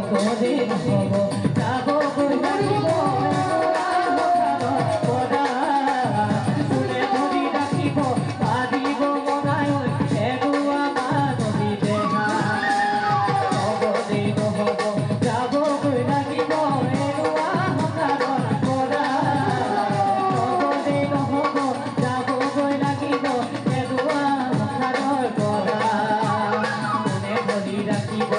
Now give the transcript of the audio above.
কদিন হব যাব গৈ লাগিব কোনে ধৰি ৰাখিব ভাবিব মনাই এগুৱা মানবী দেহা কদিন হব যাব গৈ লাগিব এগুৱা সংসাৰৰ পৰা কদিন হব যাব গৈ লাগিব এগুৱা সংসাৰৰ পৰা কোনে ধৰি ৰাখিব